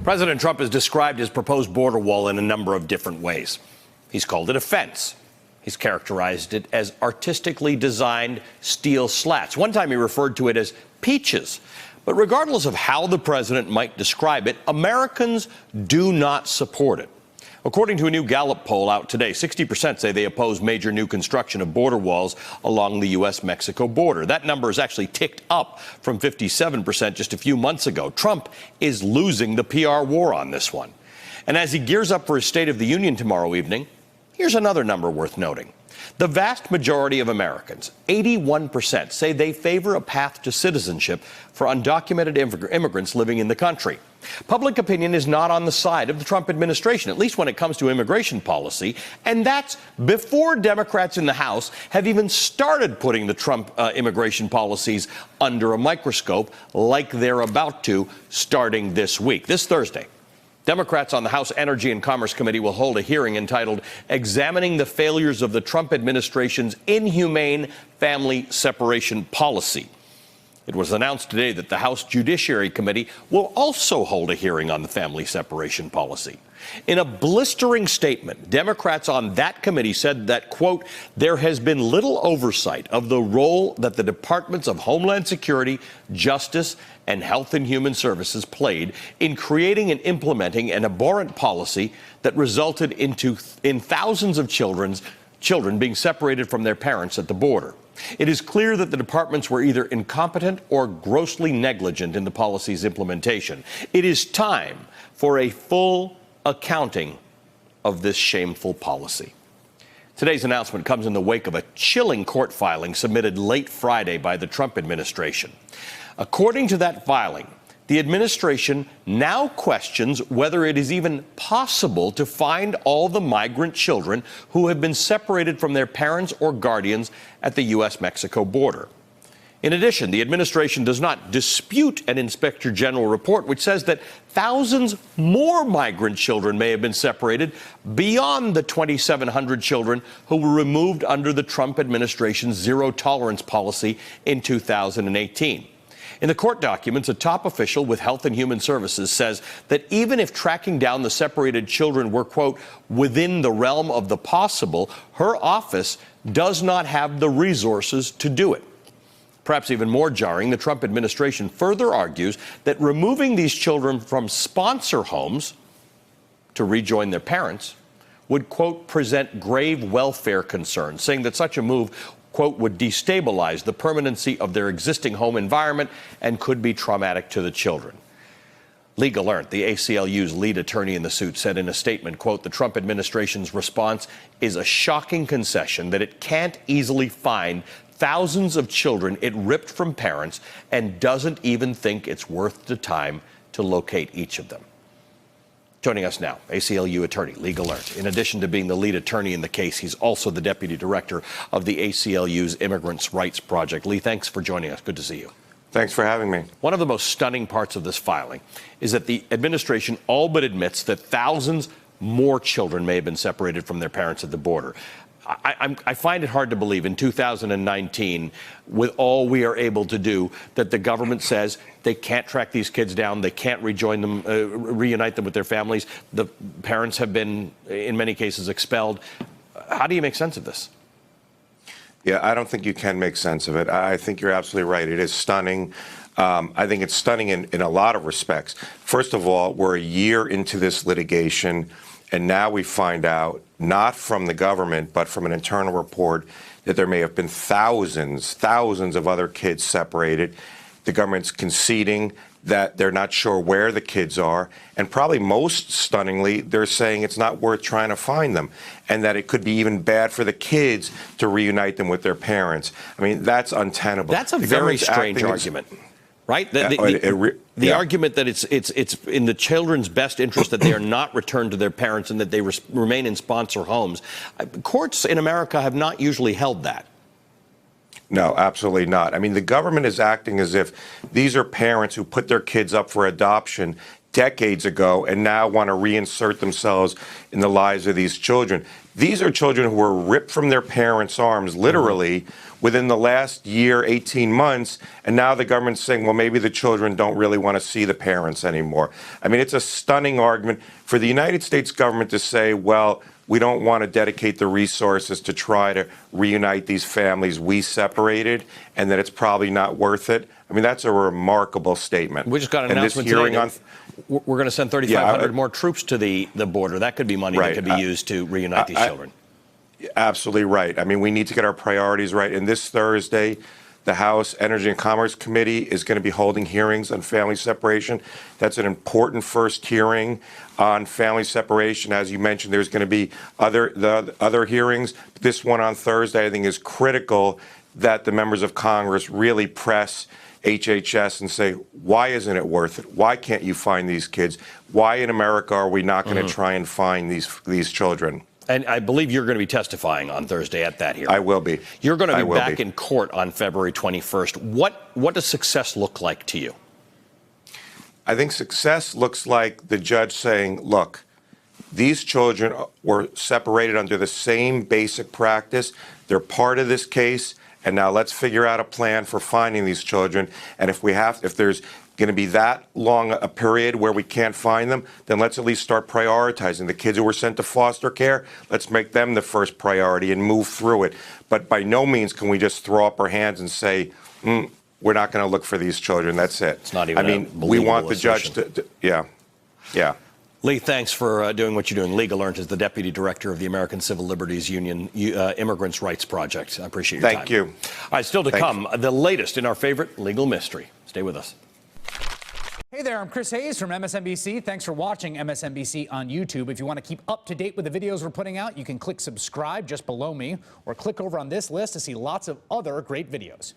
President Trump has described his proposed border wall in a number of different ways. He's called it a fence. He's characterized it as artistically designed steel slats. One time he referred to it as peaches. But regardless of how the president might describe it, Americans do not support it. According to a new Gallup poll out today, 60% say they oppose major new construction of border walls along the U.S.-Mexico border. That number has actually ticked up from 57% just a few months ago. Trump is losing the PR war on this one. And as he gears up for his State of the Union tomorrow evening, here's another number worth noting. The vast majority of Americans, 81%, say they favor a path to citizenship for undocumented immigrants living in the country. Public opinion is not on the side of the Trump administration, at least when it comes to immigration policy, and that's before Democrats in the House have even started putting the Trump immigration policies under a microscope like they're about to starting this week. This Thursday, Democrats on the House Energy and Commerce Committee will hold a hearing entitled Examining the Failures of the Trump Administration's Inhumane Family Separation Policy. It was announced today that the House Judiciary Committee will also hold a hearing on the family separation policy. In a blistering statement, Democrats on that committee said that, quote, there has been little oversight of the role that the Departments of Homeland Security, Justice, and Health and Human Services played in creating and implementing an abhorrent policy that resulted in thousands of children being separated from their parents at the border. It is clear that the departments were either incompetent or grossly negligent in the policy's implementation. It is time for a full accounting of this shameful policy. Today's announcement comes in the wake of a chilling court filing submitted late Friday by the Trump administration. According to that filing, the administration now questions whether it is even possible to find all the migrant children who have been separated from their parents or guardians at the U.S.-Mexico border. In addition, the administration does not dispute an Inspector General report which says that thousands more migrant children may have been separated beyond the 2,700 children who were removed under the Trump administration's zero-tolerance policy in 2018. In the court documents, a top official with Health and Human Services says that even if tracking down the separated children were, quote, within the realm of the possible, her office does not have the resources to do it. Perhaps even more jarring, the Trump administration further argues that removing these children from sponsor homes to rejoin their parents would, quote, present grave welfare concerns, saying that such a move, quote, would destabilize the permanency of their existing home environment and could be traumatic to the children. Lee Gelernt, the ACLU's lead attorney in the suit, said in a statement, quote, the Trump administration's response is a shocking concession that it can't easily find thousands of children it ripped from parents and doesn't even think it's worth the time to locate each of them. Joining us now, ACLU attorney Lee Gelernt. In addition to being the lead attorney in the case, he's also the deputy director of the ACLU's Immigrants' Rights Project. Lee, thanks for joining us. Good to see you. Thanks for having me. One of the most stunning parts of this filing is that the administration all but admits that thousands more children may have been separated from their parents at the border. I find it hard to believe in 2019, with all we are able to do, that the government says they can't track these kids down, they can't rejoin them, reunite them with their families. The parents have been, in many cases, expelled. How do you make sense of this? Yeah, I don't think you can make sense of it. I think you're absolutely right. It is stunning. I think it's stunning in a lot of respects. First of all, we're a year into this litigation, and now we find out, not from the government, but from an internal report, that there may have been thousands of other kids separated. The government's conceding that they're not sure where the kids are. And probably most stunningly, they're saying it's not worth trying to find them, and that it could be even bad for the kids to reunite them with their parents. I mean, that's untenable. That's a very strange argument. Right? The argument that it's in the children's best interest that they are not returned to their parents and that they remain in sponsor homes. Courts in America have not usually held that. No, absolutely not. I mean, the government is acting as if these are parents who put their kids up for adoption decades ago and now want to reinsert themselves in the lives of these children. These are children who were ripped from their parents' arms, literally, within the last year, 18 months, and now the government's saying, well, maybe the children don't really want to see the parents anymore. I mean, it's a stunning argument for the United States government to say, well, we don't want to dedicate the resources to try to reunite these families we separated, and that it's probably not worth it. I mean, that's a remarkable statement. We just got an And this announcement hearing today that we're going to send 3,500 Yeah, more troops to the border. That could be money Right. that could be used to reunite these children. Absolutely right. I mean, we need to get our priorities right. And this Thursday, the House Energy and Commerce Committee is going to be holding hearings on family separation. That's an important first hearing on family separation. As you mentioned, there's going to be other hearings. This one on Thursday, I think, is critical that the members of Congress really press HHS and say, why isn't it worth it? Why can't you find these kids? Why in America are we not going to try and find these children? And I believe you're going to be testifying on Thursday at that hearing. I will be. You're going to be back in court on February 21st. What does success look like to you? I think success looks like the judge saying, look, these children were separated under the same basic practice. They're part of this case. And now let's figure out a plan for finding these children. And if there's going to be that long a period where we can't find them, then let's at least start prioritizing. The kids who were sent to foster care, let's make them the first priority and move through it. But by no means can we just throw up our hands and say, we're not going to look for these children. That's it. It's not even I mean, we want the judge to yeah. Lee, thanks for doing what you're doing. Lee Gelernt is the Deputy Director of the American Civil Liberties Union Immigrants' Rights Project. I appreciate your time. Thank you. All right, still to come, the latest in our favorite legal mystery. Stay with us. Hey there, I'm Chris Hayes from MSNBC. Thanks for watching MSNBC on YouTube. If you want to keep up to date with the videos we're putting out, you can click subscribe just below me or click over on this list to see lots of other great videos.